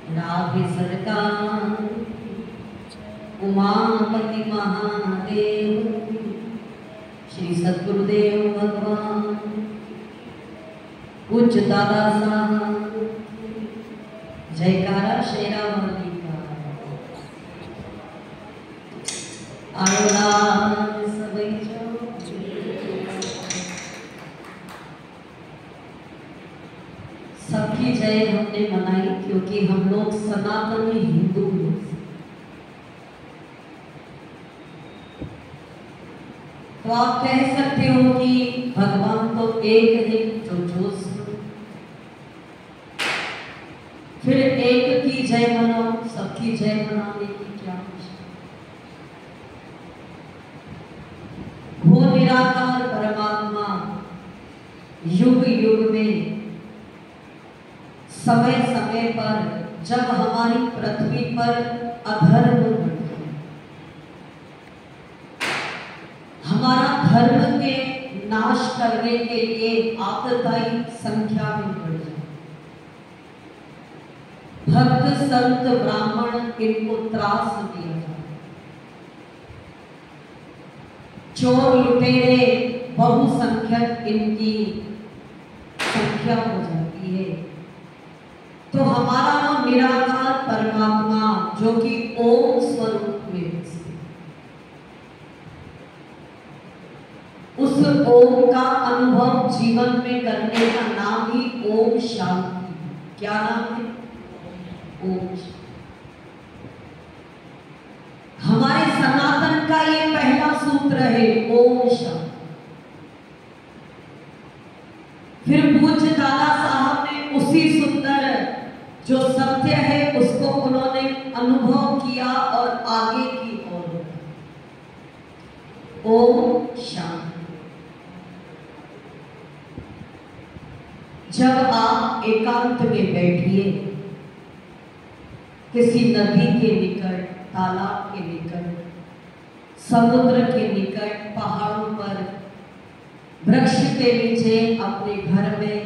राधे सरकार उमापति महादेव श्री सद्गुरुदेव भगवान पूज्य दादा साहब जयकारा शेरावाली का आयोलाल सबई सबकी जय हमने मनाई क्योंकि हम लोग सनातनी हिंदू हैं। तो आप कह सकते हो कि भगवान तो एक है जो फिर एक की जय मनाओ, सबकी जय मनाने की क्या वो निराकार परमात्मा युग युग में समय समय पर जब हमारी पृथ्वी पर अधर्म बढ़ता है, हमारा धर्म के नाश करने के लिए आपदाई संख्या में बढ़ जाए, भक्त संत ब्राह्मण इनको त्रास दिया जाए, चोर लुटेरे बहुसंख्यक इनकी संख्या हो जाती है, तो हमारा वो निराकार परमात्मा जो कि ओम स्वरूप में उस ओम का अनुभव जीवन में करने का नाम ही ओम शांति। क्या नाम है? ओम। हमारे सनातन का ये पहला सूत्र है ओम शांति। फिर पूज्य दादा साहब ने उसी सुंदर जो सत्य है उसको उन्होंने अनुभव किया और आगे की ओर ओम शांति। जब आप एकांत में बैठिए किसी नदी के निकट, तालाब के निकट, समुद्र के निकट, पहाड़ों पर, वृक्ष के नीचे, अपने घर में,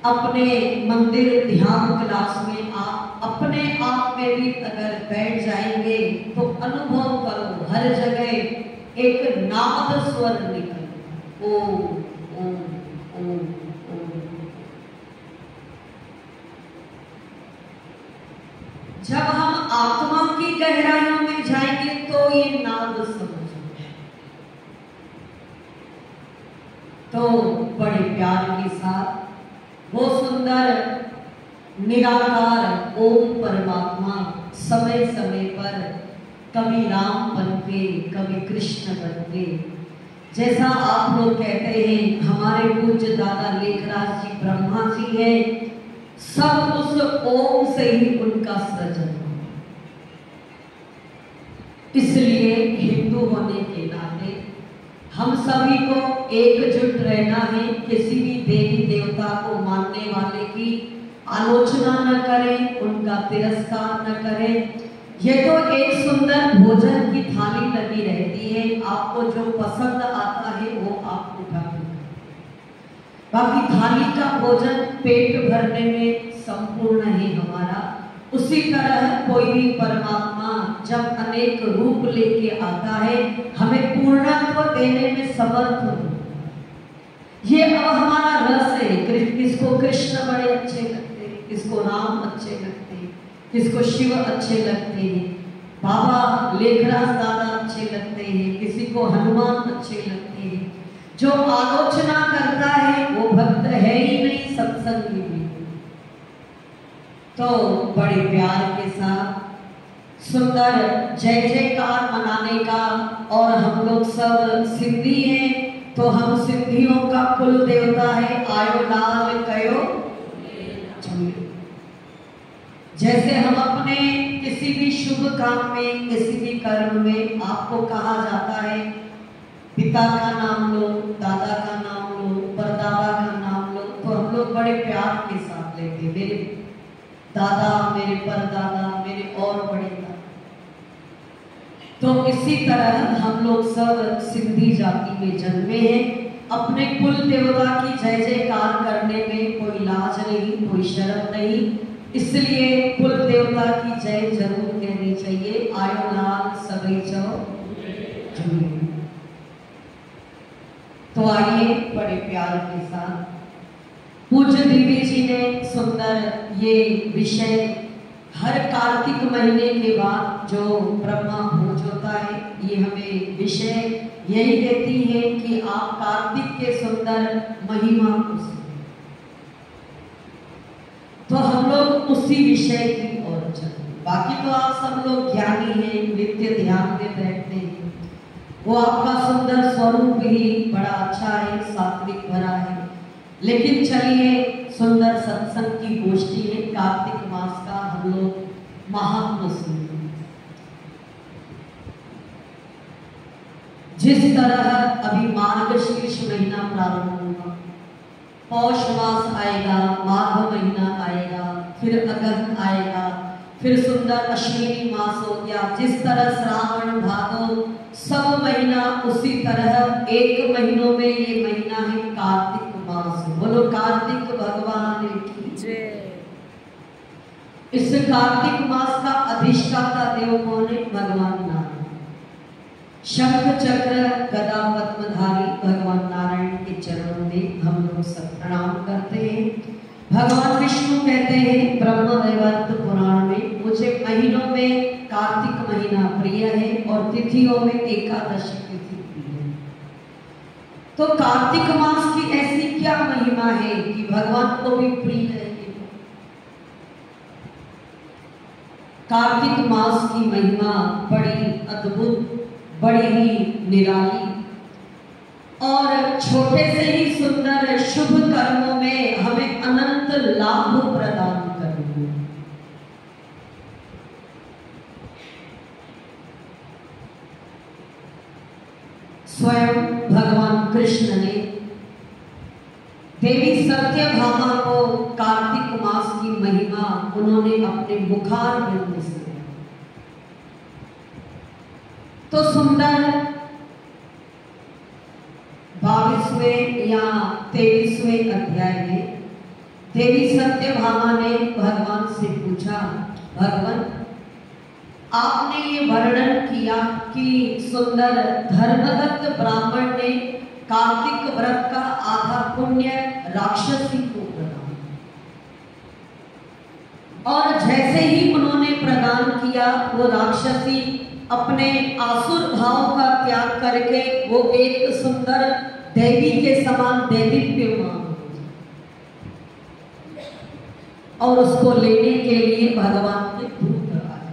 अपने मंदिर ध्यान क्लास में, आप अपने आप में भी अगर बैठ जाएंगे तो अनुभव करो हर जगह एक नाद स्वर निकल ओम ओम ओम ओम। जब हम आत्मा की गहराइयों में जाएंगे तो ये नाद समझेंगे। तो बड़े प्यार के साथ वो सुंदर निराकार ओम परमात्मा समय समय पर कभी राम बनके, कभी कृष्ण बनके, जैसा आप लोग कहते हैं हमारे पूज्य दादा लेखराज जी ब्रह्मा जी हैं, सब उस ओम से ही उनका सृजन। इसलिए हिंदू होने के नाते हम सभी को एकजुट रहना है, किसी भी देवी देवता को मानने वाले की आलोचना न करें, उनका तिरस्कार न करें। ये तो एक सुंदर भोजन की थाली लगी रहती है, आपको जो पसंद आता है वो आप उठा लें, बाकी थाली का भोजन पेट भरने में संपूर्ण है हमारा। उसी तरह कोई भी परमात्मा जब अनेक रूप लेके आता है हमें पूर्णत्व देने में समर्थ हो। ये अब हमारा रस है, किसको कृष्ण बड़े अच्छे लगते हैं, किसको राम अच्छे लगते हैं, किसको शिव अच्छे लगते हैं, बाबा लेखराज दादा अच्छे लगते हैं, किसी को हनुमान अच्छे लगते हैं। जो आलोचना करता है वो भक्त है ही नहीं, सत्संगी भी। तो बड़े प्यार के साथ सुंदर जय जयकार मनाने का, और हम लोग सब सिंधी हैं तो हम सिंधियों का कुल देवता है आयो लाल कयो। जैसे हम अपने किसी भी शुभ काम में, किसी भी कर्म में आपको कहा जाता है पिता का नाम लो, दादा का नाम लो, परदादा का नाम लो, तो हम लोग बड़े प्यार के साथ लेते, मेरे दादा, मेरे परदादा, मेरे और बड़े दादा। तो इसी तरह हम लोग सब सिंधी जाति में जन्मे हैं। अपने कुल देवता की जय जयकार करने में कोई लाज नहीं, कोई शर्म नहीं। इसलिए कुल देवता की जय जरूर कहनी चाहिए। आयो लाल सबई चौ जुए। तो आइए बड़े प्यार के साथ पूज्य देवी जी ने सुंदर ये विषय हर कार्तिक महीने के बाद जो ब्रह्मा भोज होता है, ये हमें विषय यही देती है कि आप कार्तिक के सुंदर महिमा को सुनें। तो हम लोग उसी विषय की ओर चलें। बाकी तो आप सब लोग ज्ञानी हैं, नित्य ध्यान में बैठते हैं, वो आपका सुंदर स्वरूप ही बड़ा अच्छा है, सात्विक भरा है। लेकिन चलिए, सुंदर सत्संग की गोष्ठी है, कार्तिक मास का हम लोग महात्म सुनें। जिस तरह अभी मार्गशीर्ष महीना प्रारंभ होगा, पौष मास आएगा, माघ महीना आएगा, फिर अगहन आएगा, फिर सुंदर अश्विनी मास हो गया। जिस तरह श्रावण भादो सब महीना, उसी तरह एक महीनों में ये महीना है कार्तिक मास। बोलो कार्तिक भगवान की जय। इस कार्तिक मास का अधिष्ठाता देव कौन है? भगवान नारायण। शंख चक्र गदा पद्मधारी भगवान नारायण के चरणों में हम लोग सब प्रणाम करते हैं। भगवान विष्णु कहते हैं ब्रह्म वैवर्त पुराण में, मुझे महीनों में कार्तिक महीना प्रिय है और तिथियों में एकादशी तिथि प्रिय है। तो कार्तिक मास की ऐसी क्या महिमा है कि भगवान को भी प्रिय है? कार्तिक मास की महिमा बड़ी अद्भुत, बड़ी ही निराली और छोटे से ही सुंदर शुभ कर्मों में हमें अनंत लाभ प्रदान करेंगे। स्वयं भगवान कृष्ण ने देवी सत्यभामा को कार्तिक मास की महिमा उन्होंने अपने मुखार बिंद से, तो सुंदर 22वें या 23वें अध्याय में देवी सत्यभामा ने भगवान से पूछा, भगवान आपने ये वर्णन किया कि सुंदर धर्मदत्त ब्राह्मण ने कार्तिक व्रत का आधा पुण्य राक्षसी को प्रदान, और जैसे ही उन्होंने प्रदान किया वो राक्षसी अपने आसुर भाव का त्याग करके वो एक सुंदर देवी के समान दैदीप्यमान और उसको लेने के लिए भगवान के दूत आए।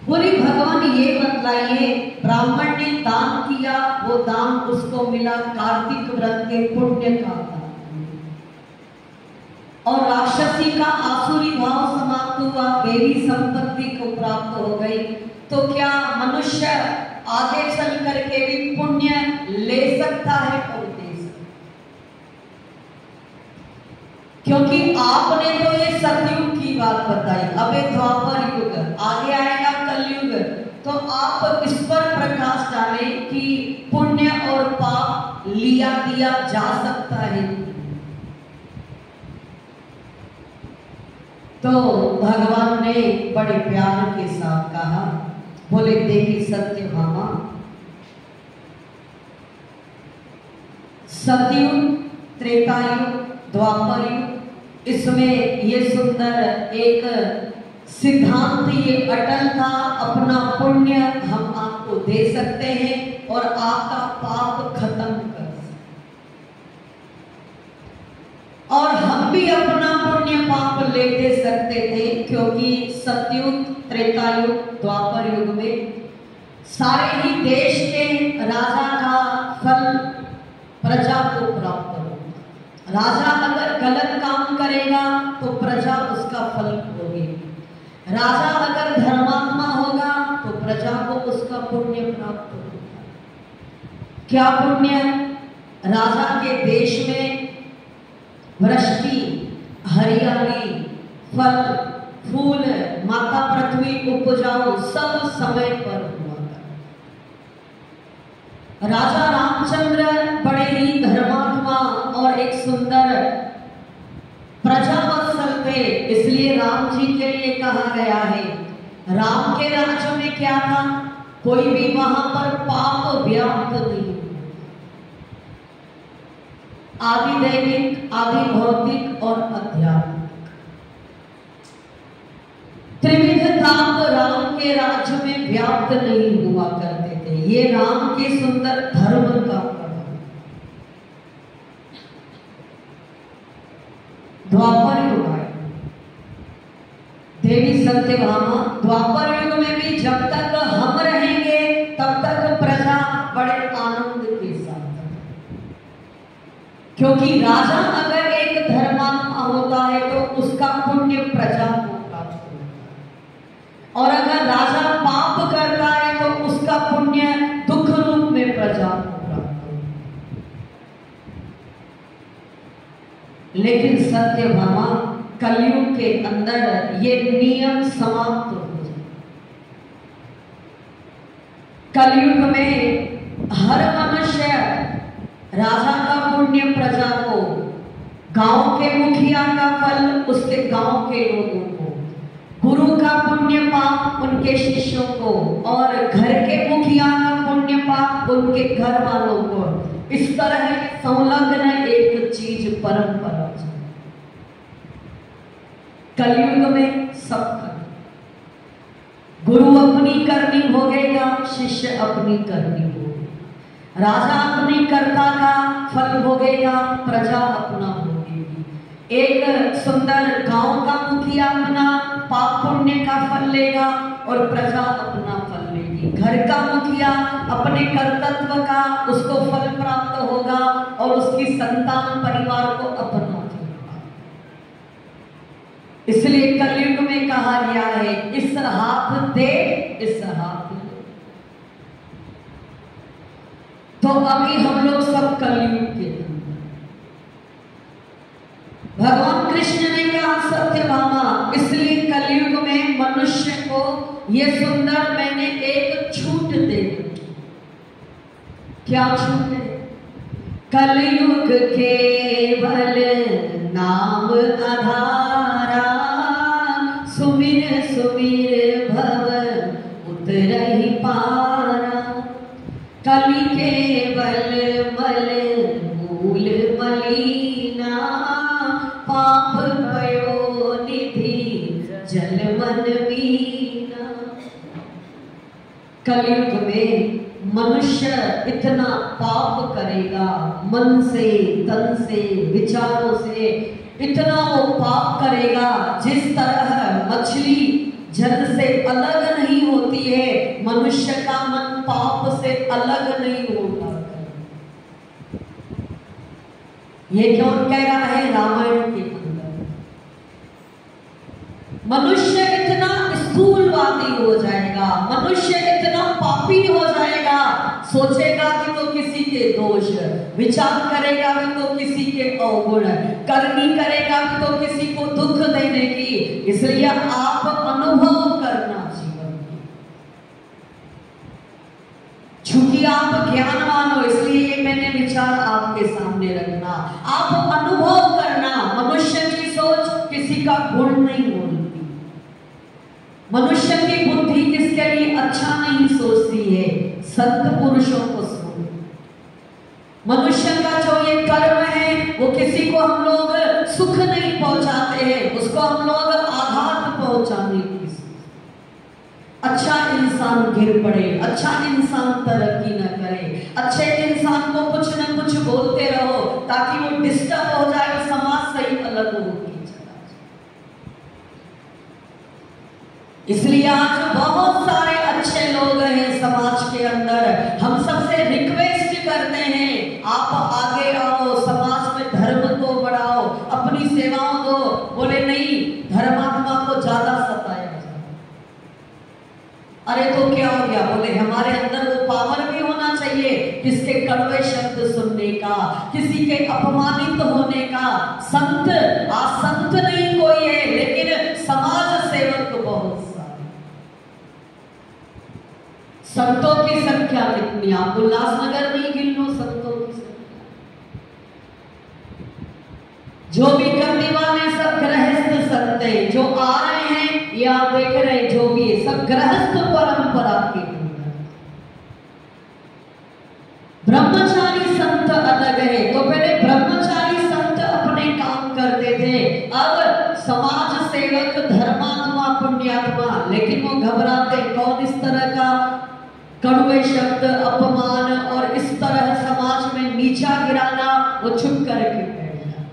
बोली भगवान ये बतलाइए, ब्राह्मण ने दान किया, वो दान उसको मिला कार्तिक व्रत के पुण्य का दान, और राक्षसी का आसुरी भाव समाप्त हुआ, देवी संपत्ति को प्राप्त हो गई। तो क्या मनुष्य आगे चल करके भी पुण्य ले सकता है और दे सकता? क्योंकि आपने तो ये सतयुग की बात बताई, अब ये द्वापर युग, आगे आएगा कलयुग, तो आप इस पर प्रकाश डालें कि पुण्य और पाप लिया दिया जा सकता है। तो भगवान ने बड़े प्यार के साथ कहा, बोले देवी सत्यभामा, सतयुग, त्रेतायुग, द्वापर युग, इसमें ये सुंदर एक सिद्धांत ये अटल था, अपना पुण्य हम आपको दे सकते हैं और आपका पाप खत्म कर सकते, और हम भी अपना पुण्य पाप ले दे सकते थे। क्योंकि सतयुग, त्रेतायुग, द्वापर युग में सारे ही देश के राजा का फल प्रजा को प्राप्त होगा। राजा अगर गलत काम करेगा तो प्रजा उसका फल भोगेगी। राजा अगर धर्मात्मा होगा तो प्रजा को उसका पुण्य प्राप्त होगा। क्या पुण्य? राजा के देश में वृष्टि, हरियाली, फल फूल, माता पृथ्वी उपजाऊ सब समय पर हुआ। राजा रामचंद्र बड़े ही धर्मात्मा और एक सुंदर प्रजावत्सल थे, थे, इसलिए राम जी के लिए कहा गया है। राम के राज्य में क्या था, कोई भी वहां पर पाप व्याप्त नहीं, आदि दैविक, आदि भौतिक और आध्यात्मिक त्रिविध ताप राम के राज्य में व्याप्त नहीं हुआ करते थे। ये राम के सुंदर धर्म का प्रभाव। द्वापर युग आए, देवी सत्यभामा, द्वापर युग में भी जब तक हम रहेंगे तब तक प्रजा बड़े आनंद के साथ, क्योंकि राजा अगर एक धर्मात्मा होता है तो उसका पुण्य प्रजा को प्राप्त होता है, और अगर राजा पाप करता है तो उसका पुण्य दुख रूप में प्रजा को प्राप्त होता है। लेकिन सत्यभामा कलयुग के अंदर ये नियम समाप्त हो जाए। कलयुग में हर मनुष्य राजा का पुण्य प्रजा को, गांव के मुखिया का फल उसके गांव के लोगों को, गुरु का पुण्य पाप उनके शिष्यों को, और घर के मुखिया का पुण्य पाप उनके घर वालों को। इस तरह संलग्न एक चीज परंपरा। कलयुग में सब गुरु अपनी करनी भोगेगा, शिष्य अपनी करनी भोगेगा, राजा अपनी कर्ता का फल भोगेगा, प्रजा अपना भोगेगी। एक सुंदर गांव का मुखिया अपना पाप पुण्य का फल लेगा और प्रजा अपना फल लेगी। घर का मुखिया अपने कर्तव्य का उसको फल प्राप्त होगा और उसकी संतान परिवार को अपना। इसलिए कलयुग में कहा गया है, इस हाथ दे इस हाथ ले। तो अभी हम लोग सब कलयुग के अंदर, भगवान कृष्ण ने कहा सत्यभामा, इसलिए कलयुग में मनुष्य को ये सुंदर मैंने एक छूट दे दी। क्या छूट है? कलयुग केवल नाम आधारा, सुमिर सुमिर भव उतरहि पारा। कलि केवल मल मूल मलिना, पाप भयो निधि जल मन मीना। कलयुग में मनुष्य इतना पाप करेगा, मन से, तन से, विचारों से इतना वो पाप करेगा, जिस तरह मछली जल से अलग नहीं होती है, मनुष्य का मन पाप से अलग नहीं होता। ये क्यों कह रहा है? रामायण के अंदर मनुष्य इतना स्थूलवादी हो जाएगा, मनुष्य इतना पापी हो जाएगा, सोचेगा कि तो किसी के दोष, विचार करेगा कि तो किसी के अवगुण, करनी करेगा कि तो किसी को दुख देने की। इसलिए आप अनुभव करना जीवन में, चूंकि आप ज्ञानवान हो, इसलिए ये मैंने विचार आपके सामने रखना। आप अनुभव करना। मनुष्य की सोच किसी का गुण नहीं बोलती, मनुष्य की बुद्धि किसके लिए अच्छा नहीं सोचती है, संत पुरुषों को सुनो। मनुष्य का जो ये कर्म है वो किसी को हम लोग सुख नहीं पहुंचाते हैं, उसको हम लोग आघात पहुंचाने की। अच्छा इंसान गिर पड़े, अच्छा इंसान तरक्की न करे, अच्छे इंसान को कुछ न कुछ बोलते रहो ताकि वो डिस्टर्ब हो जाए और समाज से ही अलग हो। इसलिए आज बहुत सारे अच्छे लोग हैं समाज के अंदर। हम सबसे रिक्वेस्ट करते हैं, आप आगे आओ, समाज में धर्म को बढ़ाओ, अपनी सेवाओं दो। बोले नहीं, धर्मात्मा को ज्यादा सताया जाए। अरे तो क्या हो गया? बोले हमारे अंदर वो पावर भी होना चाहिए, किसके कड़वे शब्द सुनने का, किसी के अपमानित होने का। संत असंत नहीं कोई है, लेकिन समाज सेवक बहुत। संतों की संख्या कितनी? आप उल्लासनगर में गिन लो संतों की संख्या। जो भी करने वाले सब गृहस्थ सकते हैं। जो आ रहे हैं या देख रहे हैं, जो भी है सब गृहस्थ परंपरा के अंदर। ब्रह्मचारी संत अलग है। तो पहले ब्रह्मचारी संत अपने काम करते थे, अब समाज सेवक, धर्मात्मा, पुण्यात्मा, लेकिन वो घबराते कौन? इस तरह का कड़वे शब्द, अपमान और इस तरह समाज में नीचा गिराना, वो चुप करके बैठ जाए।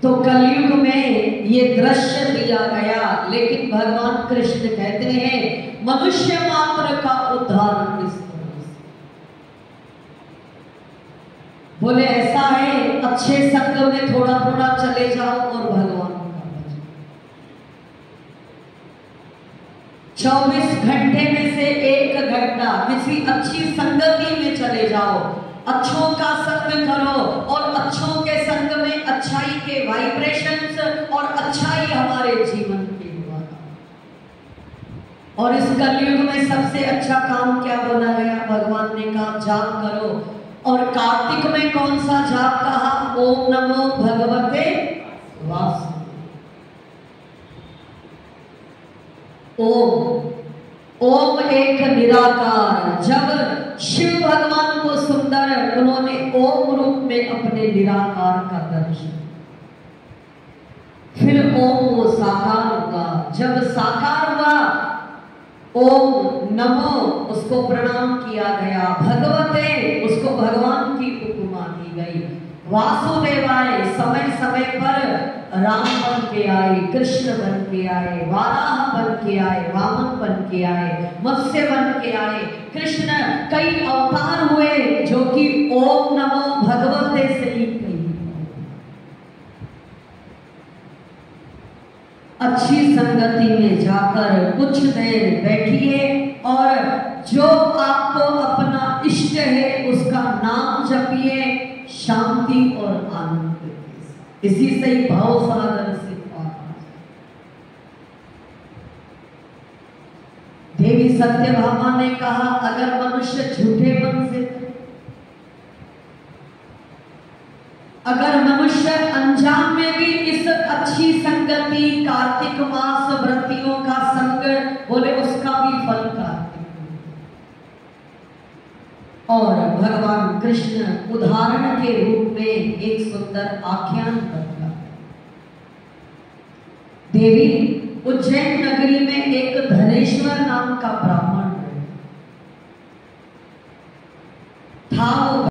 तो कलयुग में ये दृश्य दिया गया, लेकिन भगवान कृष्ण कहते हैं मनुष्य मात्र का उद्धार इस तरह से। बोले ऐसा है, अच्छे संग में थोड़ा थोड़ा चले जाओ और भगवान का भजन। 24 घंटे में से 1 घंटा किसी अच्छी संगति में चले जाओ, अच्छों का संग करो, और अच्छों के संग में अच्छाई के वाइब्रेशंस और अच्छाई हमारे जीवन के द्वारा। और इस कलयुग में सबसे अच्छा काम क्या बोला गया? भगवान ने कहा जाप करो। और कार्तिक में कौन सा जाप कहा? ओम नमो भगवते वासुदेवाय। ओम एक निराकार। जब शिव भगवान को सुंदर उन्होंने ओम रूप में अपने निराकार का दर्शन, फिर ओम वो साकार हुआ। जब साकार हुआ, ओम नमो उसको प्रणाम किया गया, भगवते उसको भगवान की उपमा दी गई, वासुदेवाय समय समय पर राम बन के आए, कृष्ण बन के आए, वाराह बन के आए, वामन बन के आए, मत्स्य बन के आए। कृष्ण कई अवतार हुए जो कि ओम नमो भगवते से ही कई। अच्छी संगति में जाकर कुछ देर बैठिए और जो आपको अपना इष्ट है उसका नाम जपिए, शांति और आनंद के साथ। इसी से ही भाव सागर से पार। देवी सत्यभामा ने कहा अगर मनुष्य झूठे मन से, अगर मनुष्य अनजान में भी इस अच्छी संगति, कार्तिक मास व्रतियों का संग, बोले उसका भी फल कार्तिक। और भगवान कृष्ण उदाहरण के रूप में एक सुंदर आख्यान रखा। देवी उज्जैन नगरी में एक धनेश्वर नाम का ब्राह्मण था। वो